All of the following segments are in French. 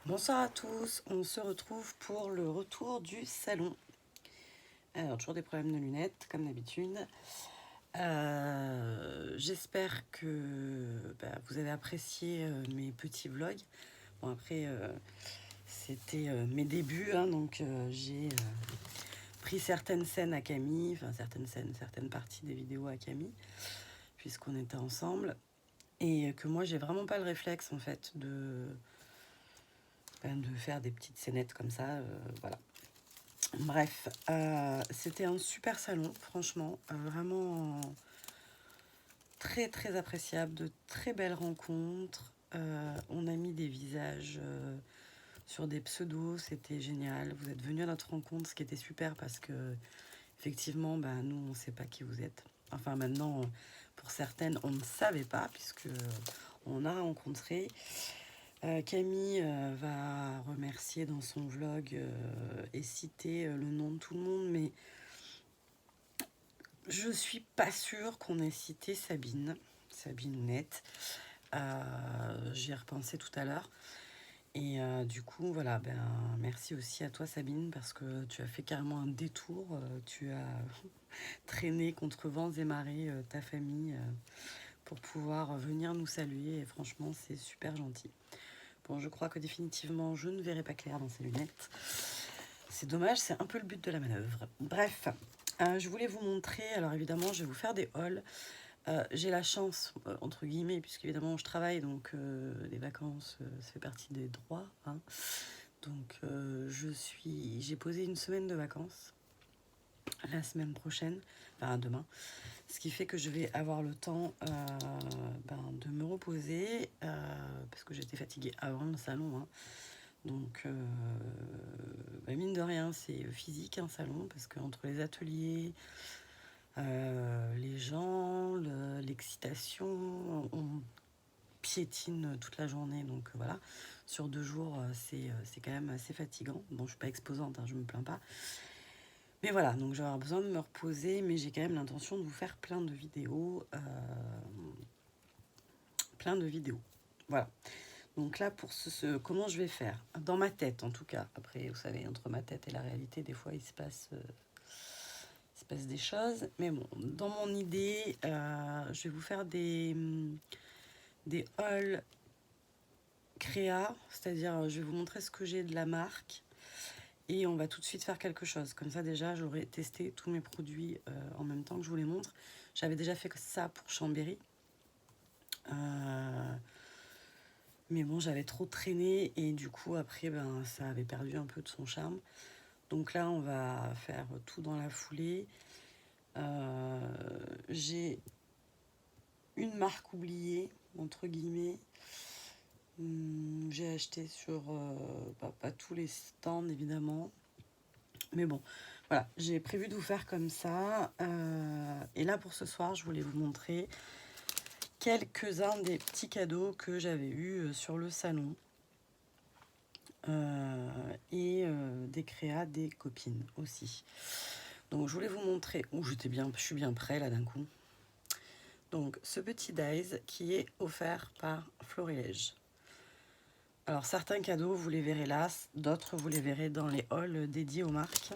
Bonsoir à tous, on se retrouve pour le retour du salon. Alors, toujours des problèmes de lunettes, comme d'habitude. J'espère que vous avez apprécié mes petits vlogs. Bon, après, c'était mes débuts, hein, donc j'ai pris certaines scènes à Camille, enfin certaines scènes, certaines parties des vidéos à Camille, puisqu'on était ensemble. Et que moi, j'ai vraiment pas le réflexe, en fait, de faire des petites scénettes comme ça, voilà. Bref, c'était un super salon, franchement, vraiment très très appréciable, de très belles rencontres. On a mis des visages sur des pseudos, c'était génial. Vous êtes venus à notre rencontre, ce qui était super parce que effectivement, nous on ne sait pas qui vous êtes. Enfin maintenant, pour certaines, on ne savait pas puisque on a rencontré. Camille va remercier dans son vlog et citer le nom de tout le monde, mais je suis pas sûre qu'on ait cité Sabine Net. J'y ai repensé tout à l'heure. Et du coup, voilà, merci aussi à toi Sabine parce que tu as fait carrément un détour. Tu as traîné contre vents et marées ta famille pour pouvoir venir nous saluer. Et franchement, c'est super gentil. Bon, je crois que définitivement, je ne verrai pas clair dans ces lunettes. C'est dommage, c'est un peu le but de la manœuvre. Bref, je voulais vous montrer, alors évidemment, je vais vous faire des hauls. J'ai la chance, entre guillemets, puisque évidemment je travaille, donc les vacances, ça fait partie des droits. Hein. Donc j'ai posé une semaine de vacances la semaine prochaine, enfin demain. Ce qui fait que je vais avoir le temps de me reposer, parce que j'étais fatiguée avant le salon. Hein. Donc, mine de rien, c'est physique un salon, parce qu'entre les ateliers, les gens, l'excitation, on piétine toute la journée. Donc voilà, sur 2 jours, c'est quand même assez fatigant. Bon, je suis pas exposante, hein, je me plains pas. Mais voilà, donc je vais avoir besoin de me reposer, mais j'ai quand même l'intention de vous faire plein de vidéos. Plein de vidéos. Voilà. Donc là, pour comment je vais faire dans ma tête, en tout cas. Après, vous savez, entre ma tête et la réalité, des fois, il se passe des choses. Mais bon, dans mon idée, je vais vous faire des hauls créa. C'est-à-dire, je vais vous montrer ce que j'ai de la marque. Et on va tout de suite faire quelque chose. Comme ça, déjà, j'aurai testé tous mes produits en même temps que je vous les montre. J'avais déjà fait ça pour Chambéry. Mais bon, j'avais trop traîné et du coup, après, ça avait perdu un peu de son charme. Donc là, on va faire tout dans la foulée. J'ai une marque oubliée, entre guillemets. J'ai acheté sur pas tous les stands, évidemment. Mais bon, voilà, j'ai prévu de vous faire comme ça. Et là, pour ce soir, je voulais vous montrer quelques-uns des petits cadeaux que j'avais eus sur le salon. Et des créas des copines aussi. Donc je voulais vous montrer. Je suis bien prêt là d'un coup. Donc ce petit dies qui est offert par Florilège. Alors certains cadeaux vous les verrez là, d'autres vous les verrez dans les hauls dédiés aux marques.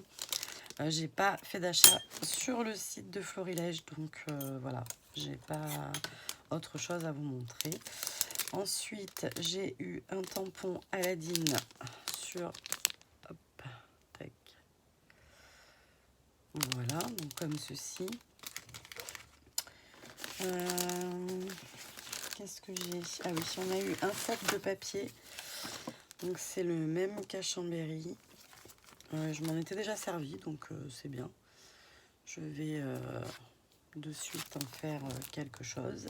J'ai pas fait d'achat sur le site de Florilège, donc voilà, j'ai pas autre chose à vous montrer. Ensuite, j'ai eu un tampon Aladine sur tac. Voilà, donc comme ceci. Qu'est-ce que j'ai? Ah oui, on a eu un sac de papier. Donc c'est le même qu'à Chambéry. Je m'en étais déjà servi, donc c'est bien. Je vais de suite en faire quelque chose.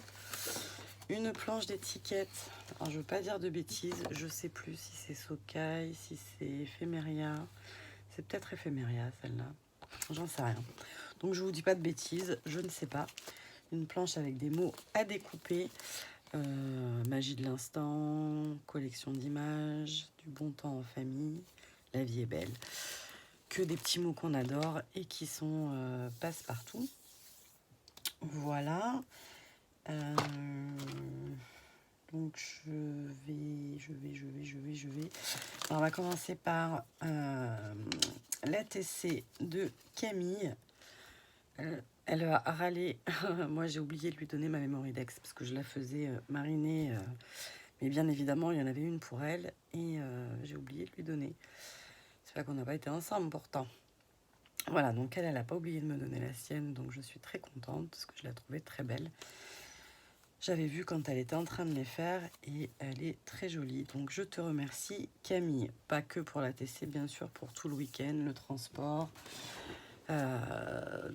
Une planche d'étiquette. Alors je ne veux pas dire de bêtises, je ne sais plus si c'est Sokai, si c'est Ephemeria. C'est peut-être Ephemeria celle-là. J'en sais rien. Donc je vous dis pas de bêtises, je ne sais pas. Une planche avec des mots à découper. Magie de l'instant, collection d'images, du bon temps en famille, la vie est belle. Que des petits mots qu'on adore et qui sont passe-partout. Voilà. Donc je vais. Alors, on va commencer par l'ATC de Camille. Elle va râler. Moi, j'ai oublié de lui donner ma Mémoridex parce que je la faisais mariner. Mais bien évidemment, il y en avait une pour elle et j'ai oublié de lui donner. C'est pas qu'on n'a pas été ensemble pourtant. Voilà, donc elle n'a pas oublié de me donner la sienne, donc je suis très contente parce que je la trouvais très belle. J'avais vu quand elle était en train de les faire et elle est très jolie. Donc je te remercie Camille, pas que pour la TC, bien sûr, pour tout le week-end, le transport,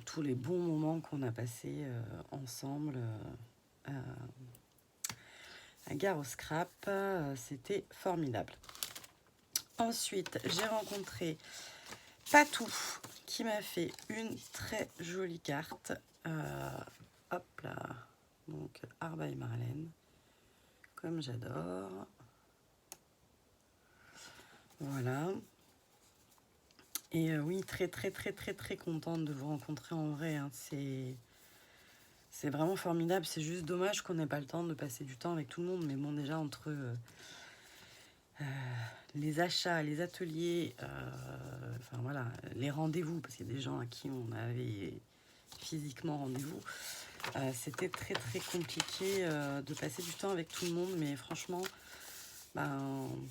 tous les bons moments qu'on a passés ensemble à Gare au Scrap. C'était formidable. Ensuite, j'ai rencontré Patou qui m'a fait une très jolie carte. Hop là, donc Arba et Marlène, comme j'adore. Voilà. Et oui, très contente de vous rencontrer en vrai. Hein. C'est vraiment formidable. C'est juste dommage qu'on n'ait pas le temps de passer du temps avec tout le monde. Mais bon, déjà, entre les achats, les ateliers, enfin voilà, les rendez-vous, parce qu'il y a des gens à qui on avait physiquement rendez-vous, c'était très compliqué de passer du temps avec tout le monde. Mais franchement,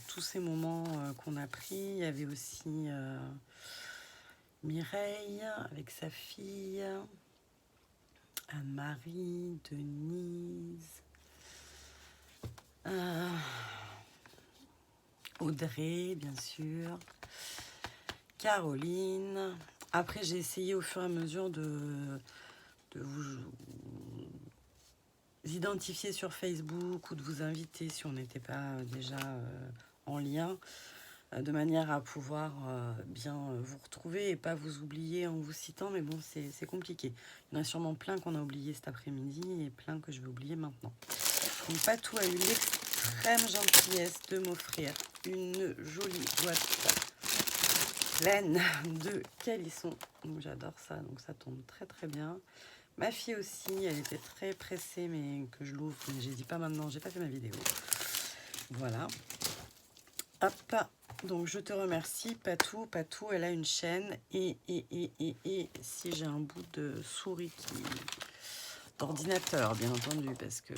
tous ces moments qu'on a pris, il y avait aussi Mireille avec sa fille, Anne-Marie, Denise, Audrey, bien sûr, Caroline. Après, j'ai essayé au fur et à mesure de vous identifier sur Facebook ou de vous inviter si on n'était pas déjà en lien, de manière à pouvoir bien vous retrouver et pas vous oublier en vous citant. Mais bon, c'est compliqué. Il y en a sûrement plein qu'on a oublié cet après-midi et plein que je vais oublier maintenant. Donc Patou a eu l'extrême gentillesse de m'offrir une jolie boîte pleine de calissons. Donc j'adore ça, donc ça tombe très bien. Ma fille aussi, elle était très pressée mais que je l'ouvre, mais j'ai dit pas maintenant, j'ai pas fait ma vidéo. Voilà. Hop, donc je te remercie Patou. Patou, elle a une chaîne et si j'ai un bout de souris d'ordinateur, bien entendu, parce que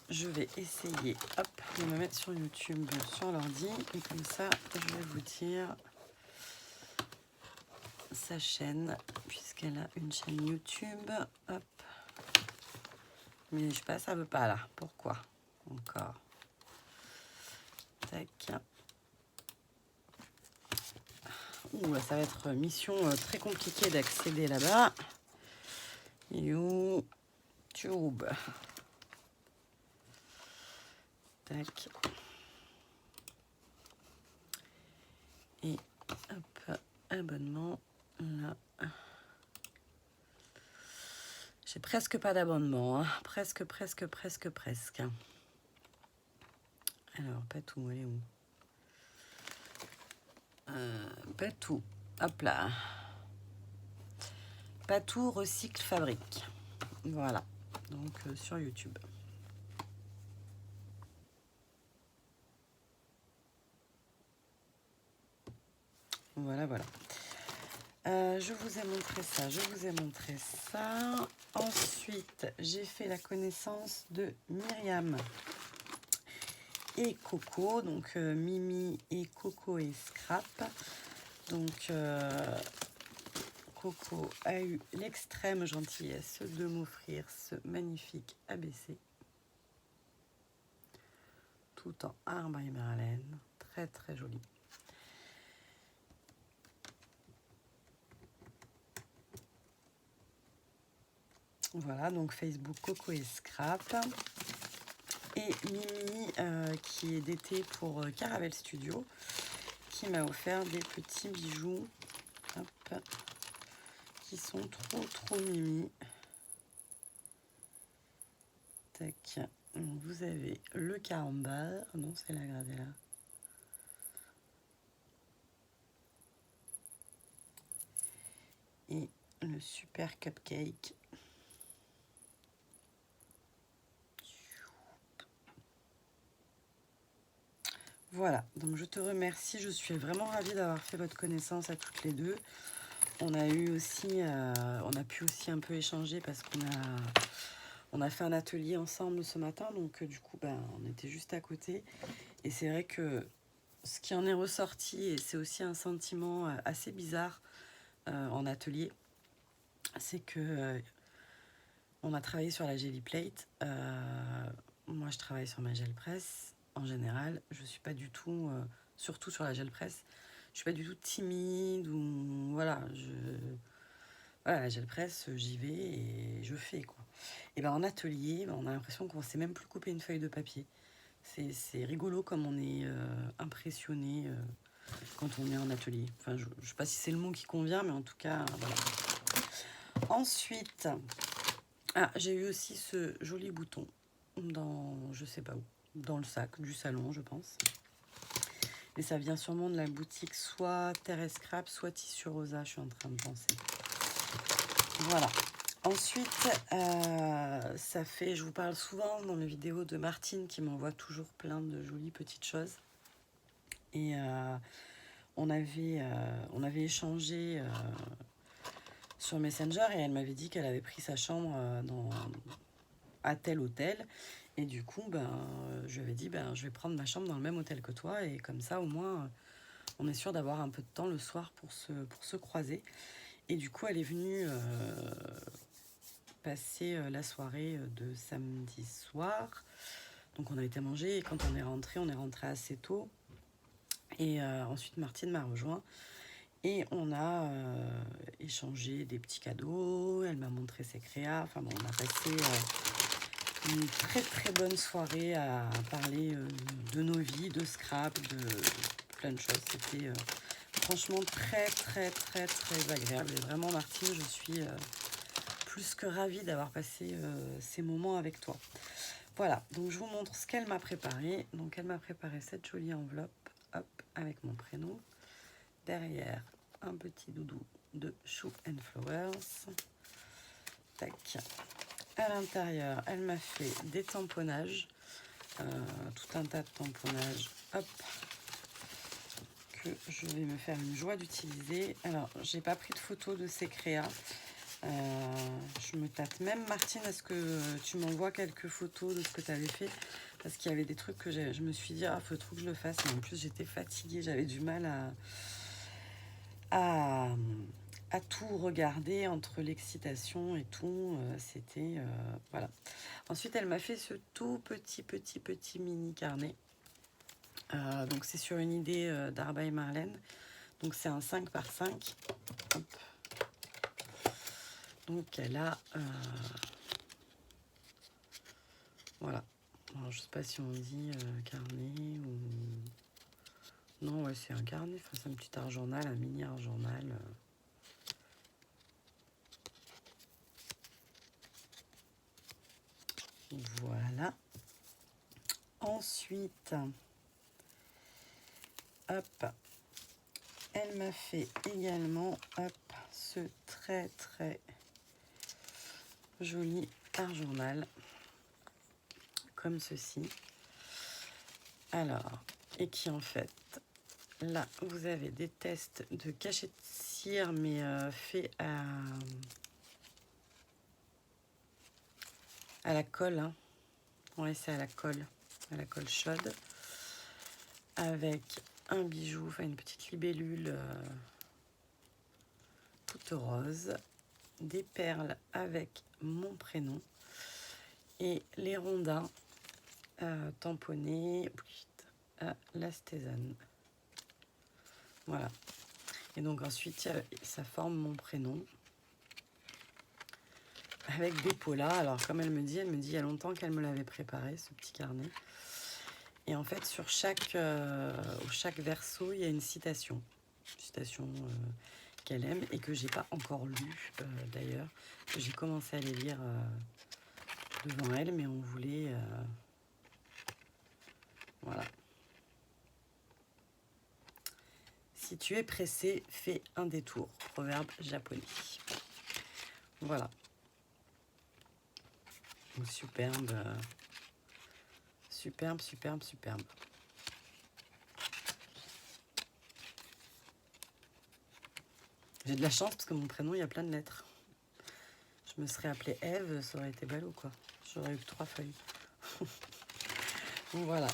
je vais essayer de me mettre sur YouTube, sur l'ordi, et comme ça, je vais vous dire sa chaîne, puisqu'elle a une chaîne YouTube. Hop. Mais je sais pas, ça veut pas là. Pourquoi? Encore. Tac. Ouh, là, ça va être mission très compliquée d'accéder là-bas. YouTube. Tac. Et hop, abonnement. Là. J'ai presque pas d'abonnement. Hein. Presque. Alors, Patou, elle est où? Patou. Hop là. Patou Recycle Fabrique. Voilà. Donc, sur YouTube. Voilà. Je vous ai montré ça. Ensuite, j'ai fait la connaissance de Myriam et Coco. Donc, Mimi et Coco et Scrap. Donc, Coco a eu l'extrême gentillesse de m'offrir ce magnifique ABC. Tout en arbre et marlène. Très joli. Voilà, donc Facebook Coco et Scrap. Et Mimi, qui est d'été pour Caravelle Studio, qui m'a offert des petits bijoux qui sont trop mimi. Tac. Donc vous avez le caramba. Oh non, c'est la gravée là. Et le super cupcake. Voilà, donc je te remercie. Je suis vraiment ravie d'avoir fait votre connaissance à toutes les deux. On a eu aussi, on a pu aussi un peu échanger parce on a fait un atelier ensemble ce matin. Donc du coup, ben, on était juste à côté. Et c'est vrai que ce qui en est ressorti, et c'est aussi un sentiment assez bizarre en atelier, c'est que on a travaillé sur la Jelly Plate. Moi, je travaille sur ma gel press. En général, je suis pas du tout, surtout sur la gel press, je suis pas du tout timide ou voilà. Voilà, la gel press, j'y vais et je fais quoi. Et ben en atelier, ben, on a l'impression qu'on sait même plus couper une feuille de papier. C'est rigolo comme on est impressionné quand on est en atelier. Enfin, je ne sais pas si c'est le mot qui convient, mais en tout cas, voilà. Ensuite, j'ai eu aussi ce joli bouton dans, je sais pas où, dans le sac du salon, je pense. Et ça vient sûrement de la boutique soit Terre et Scrap, soit Tissu Rosa, je suis en train de penser. Voilà. Ensuite, ça fait, je vous parle souvent dans les vidéos de Martine qui m'envoie toujours plein de jolies petites choses. Et on avait échangé sur Messenger et elle m'avait dit qu'elle avait pris sa chambre à tel hôtel. Et du coup, ben, je lui avais dit, ben, je vais prendre ma chambre dans le même hôtel que toi. Et comme ça, au moins, on est sûr d'avoir un peu de temps le soir pour se croiser. Et du coup, elle est venue passer la soirée de samedi soir. Donc on a été manger et quand on est rentré assez tôt. Et ensuite, Martine m'a rejoint. Et on a échangé des petits cadeaux. Elle m'a montré ses créas. Enfin bon, on a passé une très très bonne soirée à parler de nos vies, de scrap, de plein de choses. C'était franchement très très très très agréable. Et vraiment Martine, je suis plus que ravie d'avoir passé ces moments avec toi. Voilà, donc je vous montre ce qu'elle m'a préparé. Donc elle m'a préparé cette jolie enveloppe, hop, avec mon prénom. Derrière, un petit doudou de Shoe and Flowers. Tac. À l'intérieur, elle m'a fait des tamponnages, tout un tas de tamponnages, hop, que je vais me faire une joie d'utiliser. Alors, j'ai pas pris de photo de ces créas. Je me tâte même, Martine, est-ce que tu m'envoies quelques photos de ce que tu avais fait? Parce qu'il y avait des trucs que je me suis dit, ah, faut trop que je le fasse. Mais en plus, j'étais fatiguée, j'avais du mal à, à tout regarder entre l'excitation et tout. C'était, voilà. Ensuite, elle m'a fait ce tout petit mini carnet. Donc, c'est sur une idée d'Arba et Marlène. Donc, c'est un 5 par 5. Hop. Donc elle a voilà. Alors, je sais pas si on dit carnet ou non, ouais, c'est un carnet, enfin, c'est un petit art journal, un mini art journal. Voilà. Ensuite, hop, elle m'a fait également hop ce très très joli art journal comme ceci. Alors, et qui en fait, là, vous avez des tests de cachet de cire, mais fait à la colle. Hein. Ouais, c'est à la colle chaude. Avec un bijou, enfin une petite libellule toute rose. Des perles avec mon prénom. Et les rondins tamponnés à l'astésane. Voilà. Et donc ensuite, ça forme mon prénom. Avec des polas. Alors comme elle me dit il y a longtemps qu'elle me l'avait préparé, ce petit carnet. Et en fait, sur chaque verso, il y a une citation. Une citation qu'elle aime et que j'ai pas encore lu d'ailleurs. J'ai commencé à les lire devant elle, mais on voulait... voilà. Si tu es pressé, fais un détour. Proverbe japonais. Voilà. Superbe. Superbe. J'ai de la chance parce que mon prénom, il y a plein de lettres. Je me serais appelée Ève, ça aurait été ballot, quoi. J'aurais eu que 3 feuilles. Donc voilà.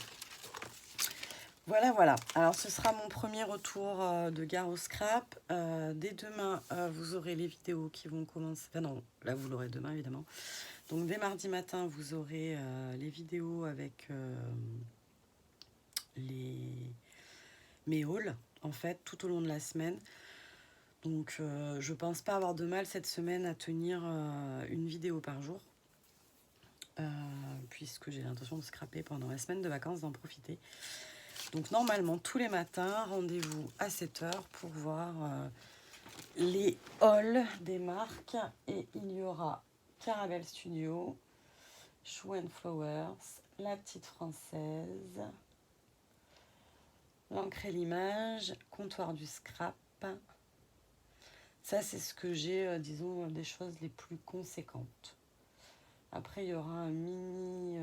Voilà. Alors, ce sera mon premier retour de gare au scrap. Dès demain, vous aurez les vidéos qui vont commencer. Enfin non, là, vous l'aurez demain, évidemment. Donc, dès mardi matin, vous aurez les vidéos avec mes hauls, en fait, tout au long de la semaine. Donc, je pense pas avoir de mal cette semaine à tenir une vidéo par jour. Puisque j'ai l'intention de scraper pendant la semaine de vacances, d'en profiter. Donc normalement, tous les matins, rendez-vous à 7 h pour voir les hauls des marques. Et il y aura Caravelle Studio, Shoe and Flowers, La Petite Française, L'Encre et l'Image, Comptoir du Scrap. Ça, c'est ce que j'ai, disons, des choses les plus conséquentes. Après, il y aura un mini...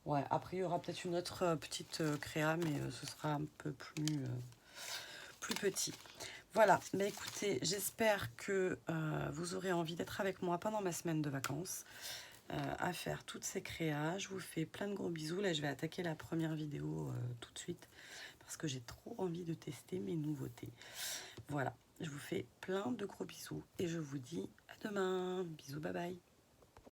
Ouais, après, il y aura peut-être une autre petite créa, mais ce sera un peu plus petit. Voilà, mais écoutez, j'espère que vous aurez envie d'être avec moi pendant ma semaine de vacances à faire toutes ces créas. Je vous fais plein de gros bisous. Là, je vais attaquer la première vidéo tout de suite parce que j'ai trop envie de tester mes nouveautés. Voilà, je vous fais plein de gros bisous et je vous dis à demain. Bisous, bye bye.